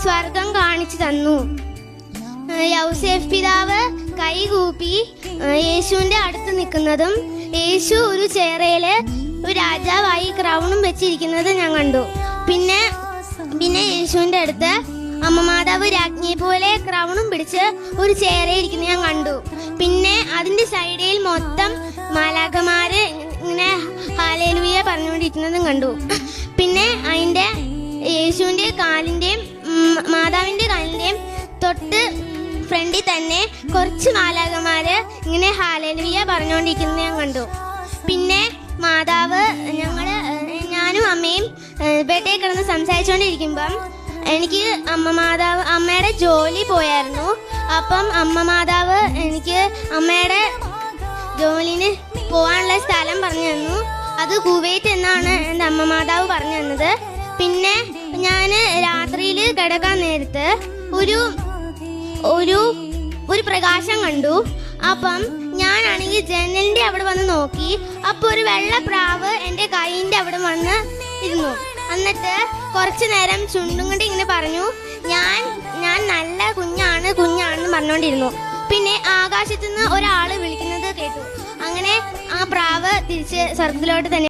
സ്വർഗം കാണിച്ചു തന്നു. യൗസേഫ് പിതാവ് കൈകൂപ്പി യേശുവിന്റെ അടുത്ത് നിൽക്കുന്നതും യേശു ഒരു ചേറയില് ഒരു രാജാവായി ക്രൗണും വെച്ചിരിക്കുന്നത് ഞാൻ കണ്ടു. പിന്നെ യേശുവിന്റെ അടുത്ത് അമ്മ മാതാവ് രാജ്ഞിയെ പോലെ ക്രൗണും പിടിച്ച് ഒരു ചേരയിരിക്കുന്നത് ഞാൻ കണ്ടു. പിന്നെ അതിന്റെ സൈഡിൽ മൊത്തം മാലാഖമാര് ഇങ്ങനെ ഹല്ലേലൂയ പറഞ്ഞുകൊണ്ടിരിക്കുന്നതും കണ്ടു. പിന്നെ അതിന്റെ യേശുവിന്റെ കാലിന്റെയും മാതാവിന്റെ കാലിന്റെയും തൊട്ട് ഫ്രണ്ടിൽ തന്നെ കുറച്ച് മാലാഖമാര് ഇങ്ങനെ ഹല്ലേലൂയ പറഞ്ഞുകൊണ്ടിരിക്കുന്നത് ഞാൻ കണ്ടു. പിന്നെ മാതാവ് ഞാനും അമ്മയും ബെഡേ കിടന്ന് സംസാരിച്ചുകൊണ്ടിരിക്കുമ്പം എനിക്ക് അമ്മയുടെ ജോലി പോയായിരുന്നു. അപ്പം അമ്മ മാതാവ് എനിക്ക് അമ്മയുടെ ജോലിന് പോകാനുള്ള സ്ഥലം പറഞ്ഞു തന്നു. അത് കുവൈറ്റ് എന്നാണ് എൻ്റെ അമ്മ മാതാവ് പറഞ്ഞു തന്നത്. പിന്നെ ഞാൻ രാത്രിയിൽ കിടക്കാൻ നേരത്ത് ഒരു പ്രകാശം കണ്ടു. അപ്പം ഞാനാണെങ്കിൽ ജനലിന്റെ അവിടെ വന്ന് നോക്കി. അപ്പൊ ഒരു വെള്ള പ്രാവ് എൻ്റെ കൈയിന്റെ അവിടെ വന്ന് ഇരുന്നു. എന്നിട്ട് കുറച്ചു നേരം ചുണ്ടും കൊണ്ട് ഇങ്ങനെ പറഞ്ഞു, ഞാൻ നല്ല കുഞ്ഞാണെന്ന് പറഞ്ഞുകൊണ്ടിരുന്നു. പിന്നെ ആകാശത്തുനിന്ന് ഒരാള് വിളിക്കുന്നത് കേട്ടു. അങ്ങനെ ആ പ്രാവ് തിരിച്ച് സ്വർഗത്തിലോട്ട് തന്നെ